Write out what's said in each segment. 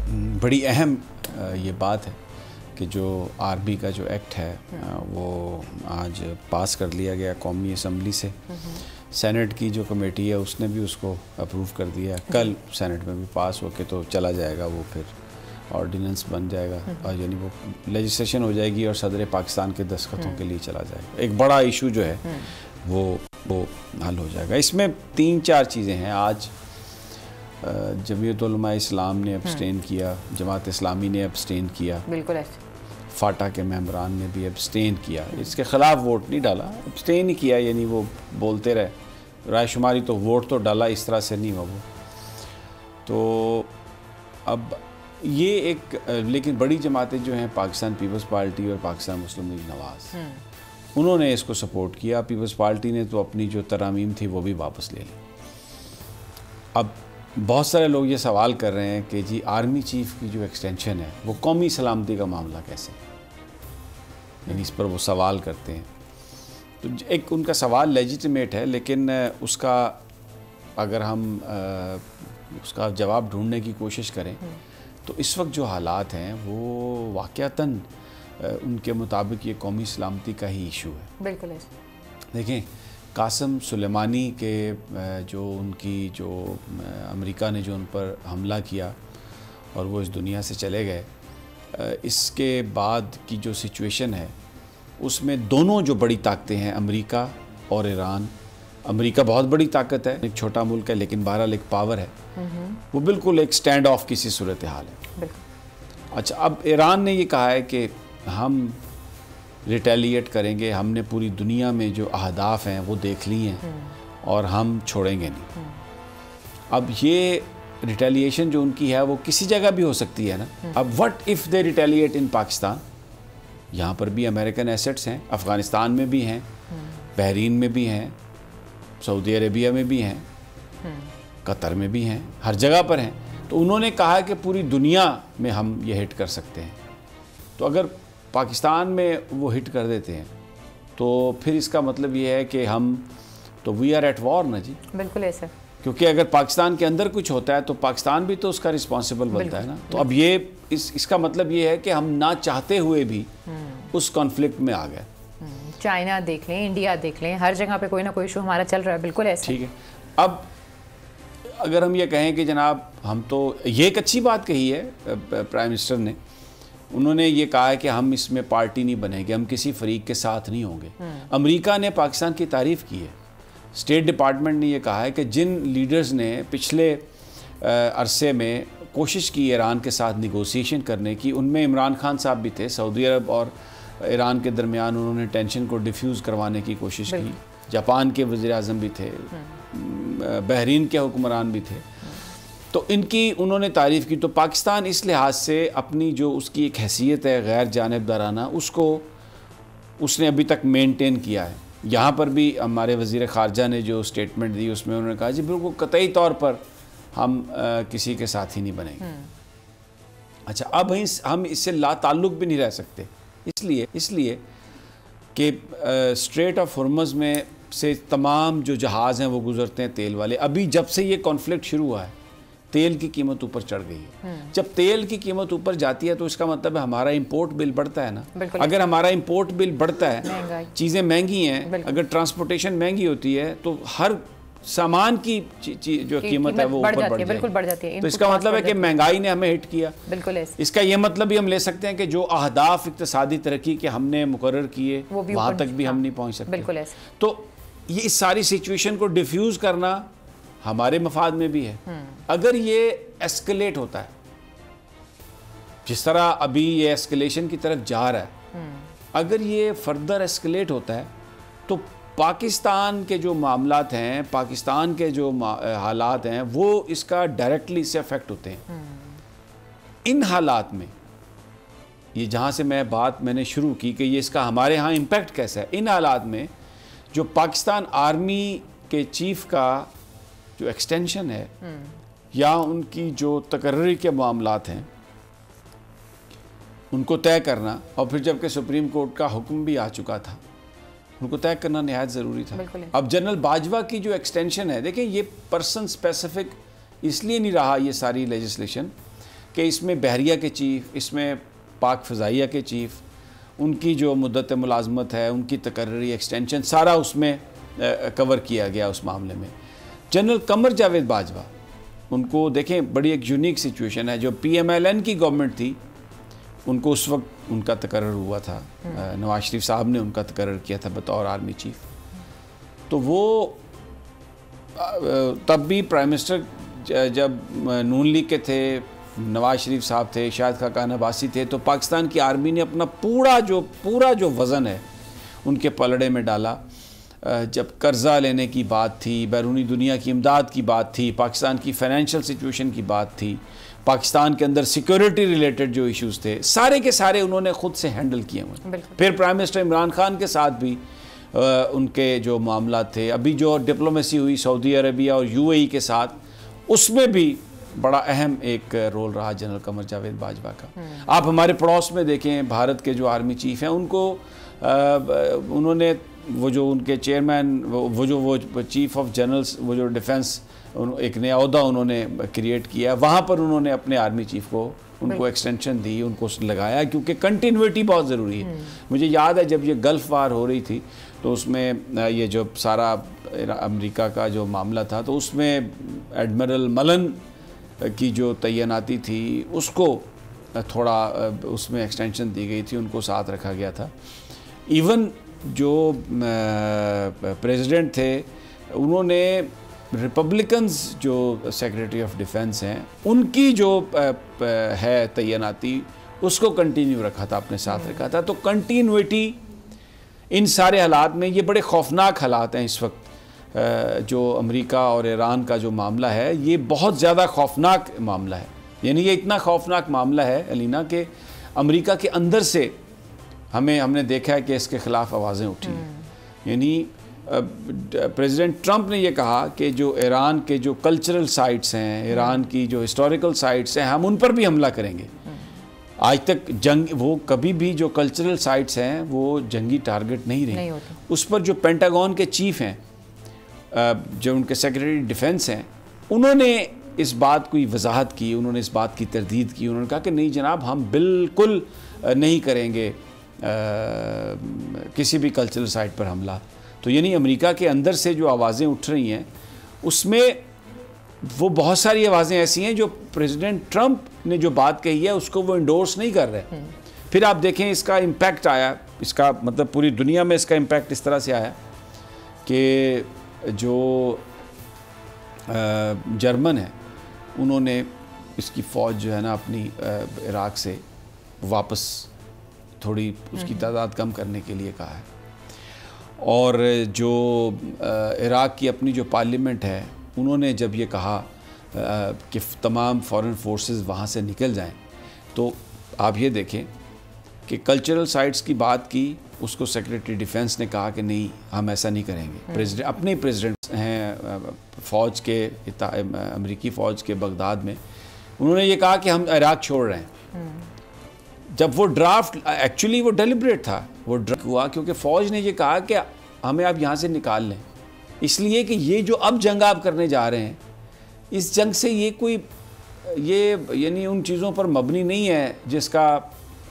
बड़ी अहम ये बात है कि जो आर्मी का जो एक्ट है वो आज पास कर लिया गया कौमी असम्बली से। सेनेट की जो कमेटी है उसने भी उसको अप्रूव कर दिया। कल सेनेट में भी पास होके तो चला जाएगा, वो फिर ऑर्डिनेंस बन जाएगा और यानी वो लेजिस्लेशन हो जाएगी और सदर पाकिस्तान के दस्तखतों के लिए चला जाएगा। एक बड़ा इशू जो है वो हल हो जाएगा। इसमें 3-4 चीज़ें हैं। आज जमीयत उलमा इस्लाम ने अब्सटेन किया, जमात इस्लामी ने अब्सटेन किया, बिल्कुल ऐसे फाटा के मेंबरान ने भी अब्सटेन किया। इसके ख़िलाफ़ वोट नहीं डाला, अब्सटेन ही किया, यानी वो बोलते रहे। रायशुमारी तो वोट तो डाला, इस तरह से नहीं हुआ वो। तो अब ये एक लेकिन बड़ी जमातें जो हैं पाकिस्तान पीपल्स पार्टी और पाकिस्तान मुस्लिम लीग नवाज़, उन्होंने इसको सपोर्ट किया। पीपल्स पार्टी ने तो अपनी जो तरामीम थी वो भी वापस ले ली। अब बहुत सारे लोग ये सवाल कर रहे हैं कि जी आर्मी चीफ़ की जो एक्सटेंशन है वो कौमी सलामती का मामला कैसे, यानी इस पर वो सवाल करते हैं। तो एक उनका सवाल लेजिटिमेट है, लेकिन उसका अगर हम उसका जवाब ढूंढने की कोशिश करें तो इस वक्त जो हालात हैं वो वाक़यातन उनके मुताबिक ये कौमी सलामती का ही इशू है। बिल्कुल। देखें, कासिम सुलेमानी के जो उनकी जो अमेरिका ने जो उन पर हमला किया और वो इस दुनिया से चले गए, इसके बाद की जो सिचुएशन है उसमें दोनों जो बड़ी ताकतें हैं अमेरिका और ईरान, अमेरिका बहुत बड़ी ताकत है, एक छोटा मुल्क है लेकिन बहरहाल एक पावर है, वो बिल्कुल एक स्टैंड ऑफ किसी सूरत हाल है। अच्छा, अब ईरान ने ये कहा है कि हम रिटेलिएट करेंगे, हमने पूरी दुनिया में जो अहदाफ हैं वो देख ली हैं और हम छोड़ेंगे नहीं। अब ये रिटेलिएशन जो उनकी है वो किसी जगह भी हो सकती है ना। अब व्हाट इफ़ दे रिटेलिएट इन पाकिस्तान? यहाँ पर भी अमेरिकन एसेट्स हैं, अफ़गानिस्तान में भी हैं, बहरीन में भी हैं, सऊदी अरेबिया में भी हैं, कतर में भी हैं, हर जगह पर हैं। तो उन्होंने कहा कि पूरी दुनिया में हम ये हिट कर सकते हैं। तो अगर पाकिस्तान में वो हिट कर देते हैं तो फिर इसका मतलब ये है कि हम तो वी आर एट वॉर ना जी। बिल्कुल ऐसा, क्योंकि अगर पाकिस्तान के अंदर कुछ होता है तो पाकिस्तान भी तो उसका रिस्पॉन्सिबल बनता है ना। तो अब ये इसका मतलब ये है कि हम ना चाहते हुए भी उस कॉन्फ्लिक्ट में आ गए। चाइना देख लें, इंडिया देख लें, हर जगह पे कोई ना कोई इशू हमारा चल रहा है। बिल्कुल ऐसा, ठीक है। अब अगर हम ये कहें कि जनाब हम तो, ये एक अच्छी बात कही है प्राइम मिनिस्टर ने, उन्होंने ये कहा है कि हम इसमें पार्टी नहीं बनेंगे, हम किसी फरीक के साथ नहीं होंगे। अमेरिका ने पाकिस्तान की तारीफ़ की है, स्टेट डिपार्टमेंट ने ये कहा है कि जिन लीडर्स ने पिछले अरसे में कोशिश की ईरान के साथ निगोसिएशन करने की, उनमें इमरान खान साहब भी थे। सऊदी अरब और ईरान के दरमियान उन्होंने टेंशन को डिफ्यूज़ करवाने की कोशिश की। जापान के वज़ीर-ए-आज़म भी थे, बहरीन के हुक्मरान भी थे। तो इनकी उन्होंने तारीफ़ की। तो पाकिस्तान इस लिहाज से अपनी जो उसकी एक हैसियत है गैर जानिबदाराना, उसको उसने अभी तक मेंटेन किया है। यहाँ पर भी हमारे वज़ीर ख़ारजा ने जो स्टेटमेंट दी उसमें उन्होंने कहा जी बिल्कुल कतई तौर पर हम किसी के साथ ही नहीं बनेंगे। अच्छा, अब हम इससे लाताल्लुक़ भी नहीं रह सकते, इसलिए कि स्ट्रेट ऑफ हॉर्मज़ में से तमाम जो जहाज़ हैं वो गुज़रते हैं तेल वाले। अभी जब से ये कॉन्फ्लिक्ट शुरू हुआ है तेल की कीमत ऊपर चढ़ गई है। जब तेल की कीमत ऊपर जाती है तो इसका मतलब है हमारा इंपोर्ट बिल बढ़ता है ना। अगर हमारा इंपोर्ट बिल बढ़ता है, चीज़ें महंगी हैं, अगर ट्रांसपोर्टेशन महंगी होती है तो हर सामान की जो कीमत है वो ऊपर बढ़ जाती है। तो इसका मतलब है कि महंगाई ने हमें हिट किया। बिल्कुल। इसका ये मतलब भी हम ले सकते हैं कि जो अहदाफ इक्तिसादी तरक्की के हमने मुकर्रर किए वहाँ तक भी हम नहीं पहुँच सकते। तो ये इस सारी सिचुएशन को डिफ्यूज़ करना हमारे मफाद में भी है। अगर ये एस्केलेट होता है जिस तरह अभी ये एस्केलेशन की तरफ जा रहा है, अगर ये फर्दर एस्केलेट होता है तो पाकिस्तान के जो मामलात हैं, पाकिस्तान के जो हालात हैं, वो इसका डायरेक्टली इससे अफेक्ट होते हैं। इन हालात में ये जहाँ से मैंने शुरू की कि ये इसका हमारे यहाँ इम्पैक्ट कैसा है, इन हालात में जो पाकिस्तान आर्मी के चीफ का जो एक्सटेंशन है या उनकी जो तकर्री के मामलात हैं उनको तय करना, और फिर जबकि सुप्रीम कोर्ट का हुक्म भी आ चुका था, उनको तय करना निहायत ज़रूरी था। अब जनरल बाजवा की जो एक्सटेंशन है, देखिए ये पर्सन स्पेसिफिक इसलिए नहीं रहा ये सारी लेजिस्लेशन कि इसमें बहरिया के चीफ़, इसमें पाक फ़ज़ाइया के चीफ़, उनकी जो मुद्दत मुलाजमत है, उनकी तकर्री एक्सटेंशन, सारा उसमें कवर किया गया उस मामले में। जनरल कमर जावेद बाजवा, उनको देखें, बड़ी एक यूनिक सिचुएशन है। जो PMLN की गवर्नमेंट थी, उनको उस वक्त उनका तकर्रर हुआ था, नवाज शरीफ साहब ने उनका तकर्रर किया था बतौर आर्मी चीफ। तो वो तब भी प्राइम मिनिस्टर जब नून लीग के थे, नवाज शरीफ साहब थे, शाहिद खाकान अब्बासी थे, तो पाकिस्तान की आर्मी ने अपना पूरा जो वज़न है उनके पलड़े में डाला। जब कर्ज़ा लेने की बात थी, बैरूनी दुनिया की इमदाद की बात थी, पाकिस्तान की फ़ाइनेंशियल सिचुएशन की बात थी, पाकिस्तान के अंदर सिक्योरिटी रिलेटेड जो इश्यूज़ थे, सारे के सारे उन्होंने ख़ुद से हैंडल किए हुए। फिर प्राइम मिनिस्टर इमरान खान के साथ भी उनके जो मामला थे, अभी जो डिप्लोमेसी हुई सऊदी अरबिया और UAE के साथ, उसमें भी बड़ा अहम एक रोल रहा जनरल कमर जावेद बाजवा का। आप हमारे पड़ोस में देखें, भारत के जो आर्मी चीफ हैं, उनको उन्होंने वो जो उनके चेयरमैन, वो चीफ ऑफ जनरल्स, वो जो डिफेंस एक नया अहदा उन्होंने क्रिएट किया, वहाँ पर उन्होंने अपने आर्मी चीफ को उनको एक्सटेंशन दी, उनको लगाया, क्योंकि कंटिन्यूटी बहुत ज़रूरी है। मुझे याद है जब ये गल्फ़ वार हो रही थी, तो उसमें ये जो सारा अमेरिका का जो मामला था, तो उसमें एडमिरल मलन की जो तैनाती थी उसको थोड़ा उसमें एक्सटेंशन दी गई थी, उनको साथ रखा गया था। इवन जो प्रेसिडेंट थे, उन्होंने रिपब्लिकन्स जो सेक्रेटरी ऑफ डिफेंस हैं, उनकी जो है तैनाती, उसको कंटिन्यू रखा था, अपने साथ रखा था। तो कंटिन्यूटी इन सारे हालात में, ये बड़े खौफनाक हालात हैं इस वक्त। जो अमेरिका और ईरान का जो मामला है, ये बहुत ज़्यादा खौफनाक मामला है। यानी ये इतना खौफनाक मामला है अलीना, कि अमेरिका के अंदर से हमने देखा है कि इसके ख़िलाफ़ आवाज़ें उठी हैं। यानी प्रेसिडेंट ट्रंप ने ये कहा कि जो ईरान के जो कल्चरल साइट्स हैं, ईरान की जो हिस्टोरिकल साइट्स हैं, हम उन पर भी हमला करेंगे। आज तक वो कभी भी जो कल्चरल साइट्स हैं वो जंगी टारगेट नहीं रही। उस पर जो पेंटागन के चीफ हैं, जो उनके सेक्रेटरी डिफेंस हैं, उन्होंने इस बात की वजाहत की, उन्होंने इस बात की तरदीद की। उन्होंने कहा कि नहीं जनाब, हम बिल्कुल नहीं करेंगे किसी भी कल्चरल साइट पर हमला। तो यानी अमेरिका के अंदर से जो आवाज़ें उठ रही हैं, उसमें वो बहुत सारी आवाज़ें ऐसी हैं जो प्रेसिडेंट ट्रंप ने जो बात कही है उसको वो इंडोर्स नहीं कर रहे। फिर आप देखें इसका इम्पैक्ट आया, इसका मतलब पूरी दुनिया में इसका इम्पैक्ट इस तरह से आया कि जो जर्मन है, उन्होंने इसकी फ़ौज जो है ना अपनी इराक़ से वापस थोड़ी उसकी तादाद कम करने के लिए कहा है। और जो इराक़ की अपनी जो पार्लियामेंट है, उन्होंने जब ये कहा कि तमाम फॉरेन फोर्सेस वहाँ से निकल जाएं, तो आप ये देखें कि कल्चरल साइट्स की बात की, उसको सेक्रेटरी डिफेंस ने कहा कि नहीं, हम ऐसा नहीं करेंगे। प्रेसिडेंट, अपने प्रेसिडेंट हैं फ़ौज के, अमेरिकी फ़ौज के बगदाद में, उन्होंने ये कहा कि हम इराक़ छोड़ रहे हैं। जब वो ड्राफ्ट, एक्चुअली वो डेलिब्रेट था, वो ड्राफ्ट हुआ क्योंकि फ़ौज ने ये कहा कि हमें आप यहाँ से निकाल लें, इसलिए कि ये जो अब जंग आप करने जा रहे हैं, इस जंग से ये यानी उन चीज़ों पर मबनी नहीं है जिसका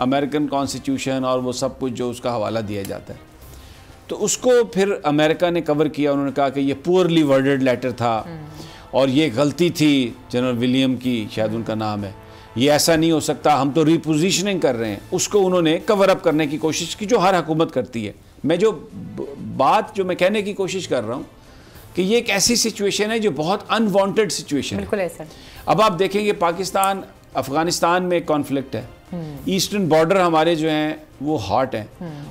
अमेरिकन कॉन्स्टिट्यूशन और वो सब कुछ जो उसका हवाला दिया जाता है। तो उसको फिर अमेरिका ने कवर किया। उन्होंने कहा कि ये पुअरली वर्डेड लेटर था और ये गलती थी जनरल विलियम की, शायद उनका नाम है, ये ऐसा नहीं हो सकता, हम तो रिपोजिशनिंग कर रहे हैं। उसको उन्होंने कवर अप करने की कोशिश की, जो हर हुकूमत करती है। मैं जो बात जो मैं कहने की कोशिश कर रहा हूँ कि ये एक ऐसी सिचुएशन है जो बहुत अनवांटेड सिचुएशन है। बिल्कुल ऐसा। अब आप देखेंगे पाकिस्तान अफ़गानिस्तान में कॉन्फ्लिक्ट है, ईस्टर्न बॉर्डर हमारे जो हैं वो हॉट हैं,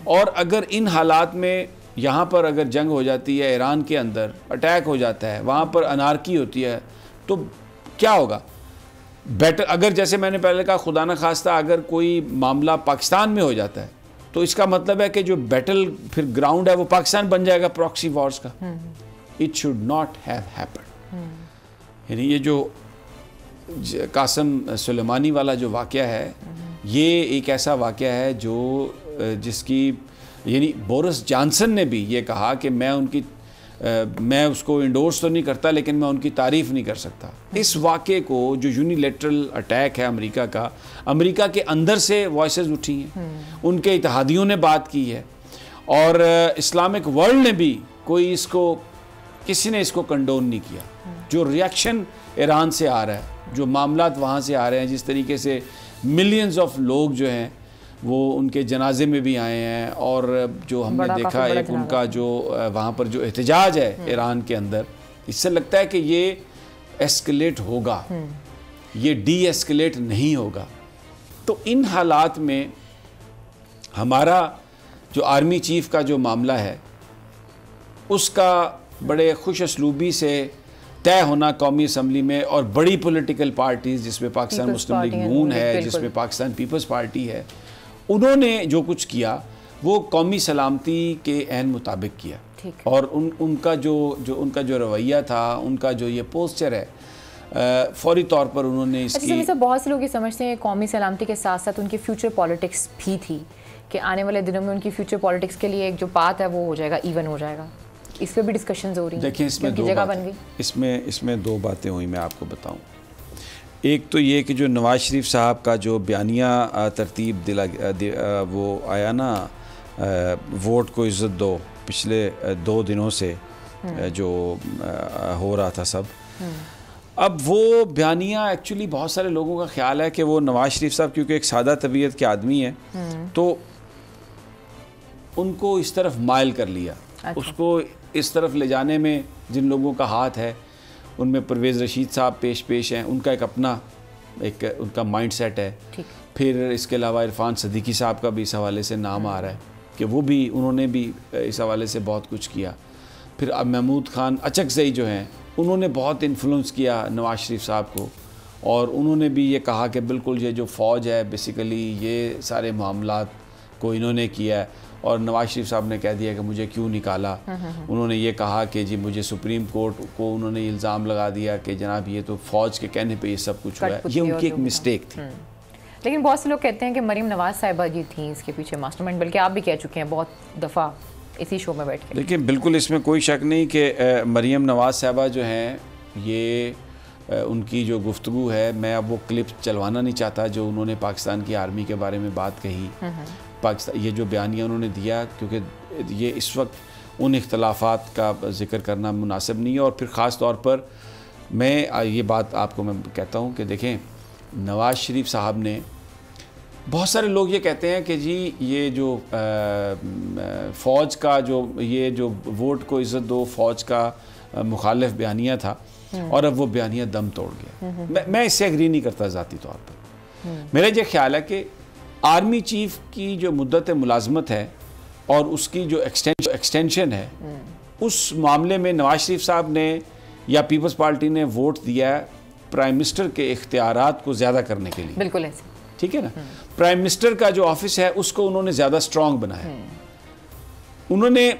और अगर इन हालात में यहाँ पर अगर जंग हो जाती है, ईरान के अंदर अटैक हो जाता है, वहाँ पर अनारकी होती है, तो क्या होगा? बेटर, अगर जैसे मैंने पहले कहा, खुदा न खास्ता अगर कोई मामला पाकिस्तान में हो जाता है, तो इसका मतलब है कि जो बैटल फिर ग्राउंड है वो पाकिस्तान बन जाएगा प्रॉक्सी वॉर्स का। It should not have happened. यानी ये जो कासिम सुलेमानी वाला जो वाक़या है, ये एक ऐसा वाक़या है जो जिसकी यानी बोरिस जॉनसन ने भी ये कहा कि मैं उनकी मैं उसको इंडोर्स तो नहीं करता, लेकिन मैं उनकी तारीफ़ नहीं कर सकता। इस वाक़े को जो यूनिलेटरल अटैक है अमेरिका का, अमेरिका के अंदर से वॉइसेस उठी हैं, उनके इत्तेहादियों ने बात की है, और इस्लामिक वर्ल्ड ने भी कोई इसको, किसी ने इसको कंडोन नहीं किया। जो रिएक्शन ईरान से आ रहा है, जो मामलात वहाँ से आ रहे हैं, जिस तरीके से मिलियंस ऑफ लोग जो हैं वो उनके जनाजे में भी आए हैं, और जो हमने देखा एक उनका जो वहाँ पर जो एहतजाज है ईरान के अंदर, इससे लगता है कि ये एस्केलेट होगा, ये डी एस्केलेट नहीं होगा। तो इन हालात में हमारा जो आर्मी चीफ का जो मामला है उसका बड़े खुश असलूबी से तय होना कौमी असम्बली में, और बड़ी पॉलिटिकल पार्टीज़ जिसमें पाकिस्तान मुस्लिम लीग नून है, जिसमें पाकिस्तान पीपल्स पार्टी है, उन्होंने जो कुछ किया वो कौमी सलामती के ऐन मुताबिक किया, और उनका जो रवैया था, उनका जो ये पोस्चर है, फौरी तौर पर उन्होंने इसकी बहुत से लोग ये समझते हैं कौमी सलामती के साथ साथ उनकी फ्यूचर पॉलिटिक्स भी थी, कि आने वाले दिनों में उनकी फ्यूचर पॉलिटिक्स के लिए एक जो पाथ है वो हो जाएगा, इवन हो जाएगा। इस पर भी डिस्कशंस हो रही हैं। देखिए इसमें दो जगह बन गई, इसमें दो बातें हुई, मैं आपको बताऊं। एक तो ये कि जो नवाज शरीफ साहब का जो बयानिया तरतीब वो आया ना, वोट को इज़्ज़त दो, पिछले 2 दिनों से जो हो रहा था सब, अब वो बयानिया एक्चुअली बहुत सारे लोगों का ख्याल है कि वो नवाज शरीफ साहब क्योंकि एक सादा तबीयत के आदमी है, तो उनको इस तरफ माइल कर लिया। अच्छा। उसको इस तरफ ले जाने में जिन लोगों का हाथ है उनमें परवेज़ रशीद साहब पेश हैं, उनका एक अपना उनका माइंड सेट है। फिर इसके अलावा इरफान सदीकी साहब का भी इस हवाले से नाम आ रहा है कि वो भी, उन्होंने भी इस हवाले से बहुत कुछ किया। फिर अब महमूद खान अचकज़ई जो हैं, उन्होंने बहुत इन्फ्लुएंस किया नवाज शरीफ साहब को, और उन्होंने भी ये कहा कि बिल्कुल ये जो फ़ौज है बेसिकली ये सारे मामलात को इन्होंने किया है, और नवाज शरीफ साहब ने कह दिया कि मुझे क्यों निकाला। उन्होंने ये कहा कि जी मुझे सुप्रीम कोर्ट को उन्होंने इल्ज़ाम लगा दिया कि जनाब ये तो फ़ौज के कहने पे ये सब कुछ हुआ है, ये उनकी एक मिस्टेक थी। लेकिन बहुत से लोग कहते हैं कि मरीम नवाज साहिबा जी थी इसके पीछे मास्टरमाइंड, बल्कि आप भी कह चुके हैं बहुत दफ़ा इसी शो में बैठ के। देखिए बिल्कुल इसमें कोई शक नहीं कि मरीम नवाज साहिबा जो हैं, ये उनकी जो गुफ्तगू है, मैं अब वो क्लिप चलवाना नहीं चाहता जो उन्होंने पाकिस्तान की आर्मी के बारे में बात कही, पाकिस्तान ये जो बयानिया उन्होंने दिया, क्योंकि ये इस वक्त उन इख्तलाफात का जिक्र करना मुनासिब नहीं है। और फिर ख़ास तौर पर मैं ये बात आपको मैं कहता हूँ कि देखें, नवाज़ शरीफ साहब ने, बहुत सारे लोग ये कहते हैं कि जी ये जो फ़ौज का जो वोट को इज़्ज़त दो फ़ौज का मुखालिफ बयानिया था, और अब वो बयानिया दम तोड़ गया। मैं इससे एग्री नहीं करता ज़ाती तौर पर। मेरा ये ख्याल है कि आर्मी चीफ की जो मुद्दत मुलाजमत है और उसकी जो एक्सटेंशन है, उस मामले में नवाज शरीफ साहब ने या पीपल्स पार्टी ने वोट दिया है प्राइम मिनिस्टर के इख्तियारात को ज़्यादा करने के लिए। बिल्कुल ऐसे, ठीक है ना। प्राइम मिनिस्टर का जो ऑफिस है उसको उन्होंने ज़्यादा स्ट्रॉन्ग बनाया। उन्होंने,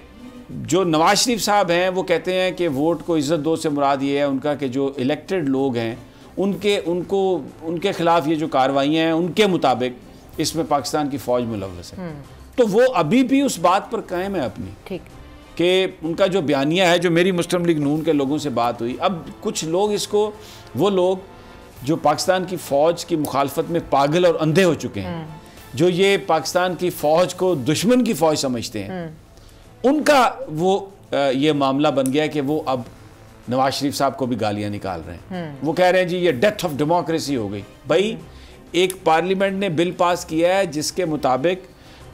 जो नवाज शरीफ साहब हैं वो कहते हैं कि वोट को इज़्ज़त दो से मुराद ये है उनका कि जो इलेक्टेड लोग हैं उनके खिलाफ ये जो कार्रवाइयाँ हैं उनके मुताबिक इसमें पाकिस्तान की फ़ौज मुलव्वस है। तो वो अभी भी उस बात पर कायम है अपनी, ठीक, कि उनका जो बयानिया है, जो मेरी मुस्लिम लीग नून के लोगों से बात हुई, अब कुछ लोग इसको, वो लोग जो पाकिस्तान की फ़ौज की मुखालफत में पागल और अंधे हो चुके हैं, जो ये पाकिस्तान की फ़ौज को दुश्मन की फ़ौज समझते हैं, उनका वो ये मामला बन गया कि वो अब नवाज शरीफ साहब को भी गालियाँ निकाल रहे हैं। वो कह रहे हैं जी ये डेथ ऑफ डेमोक्रेसी हो गई। भाई, एक पार्लियामेंट ने बिल पास किया है जिसके मुताबिक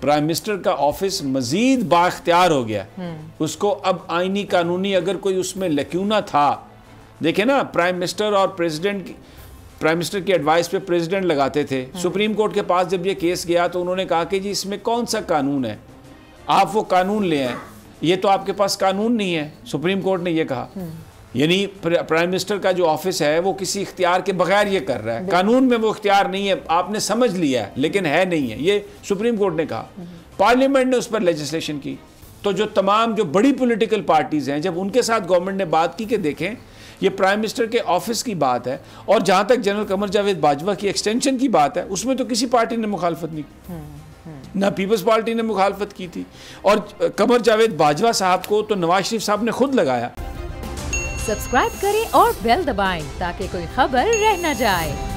प्राइम मिनिस्टर का ऑफिस मजीद बाख्तियार हो गया। उसको अब आईनी कानूनी अगर कोई उसमें लक्यूना था, देखे ना, प्राइम मिनिस्टर और प्राइम मिनिस्टर की एडवाइस पे प्रेसिडेंट लगाते थे। सुप्रीम कोर्ट के पास जब ये केस गया तो उन्होंने कहा कि जी इसमें कौन सा कानून है, आप वो कानून ले आए, ये तो आपके पास कानून नहीं है। सुप्रीम कोर्ट ने ये कहा, यानी प्राइम मिनिस्टर का जो ऑफिस है वो किसी इख्तियार के बगैर ये कर रहा है, कानून में वो इख्तियार नहीं है, आपने समझ लिया है लेकिन है नहीं है, ये सुप्रीम कोर्ट ने कहा। पार्लियामेंट ने उस पर लेजिस्लेशन की। तो जो तमाम जो बड़ी पॉलिटिकल पार्टीज़ हैं, जब उनके साथ गवर्नमेंट ने बात की कि देखें ये प्राइम मिनिस्टर के ऑफिस की बात है, और जहाँ तक जनरल कमर जावेद बाजवा की एक्सटेंशन की बात है, उसमें तो किसी पार्टी ने मुखालफत नहीं की। ना पीपल्स पार्टी ने मुखालफत की थी। और कमर जावेद बाजवा साहब को तो नवाज शरीफ साहब ने खुद लगाया। सब्सक्राइब करें और बेल दबाएं ताकि कोई खबर रह न जाए।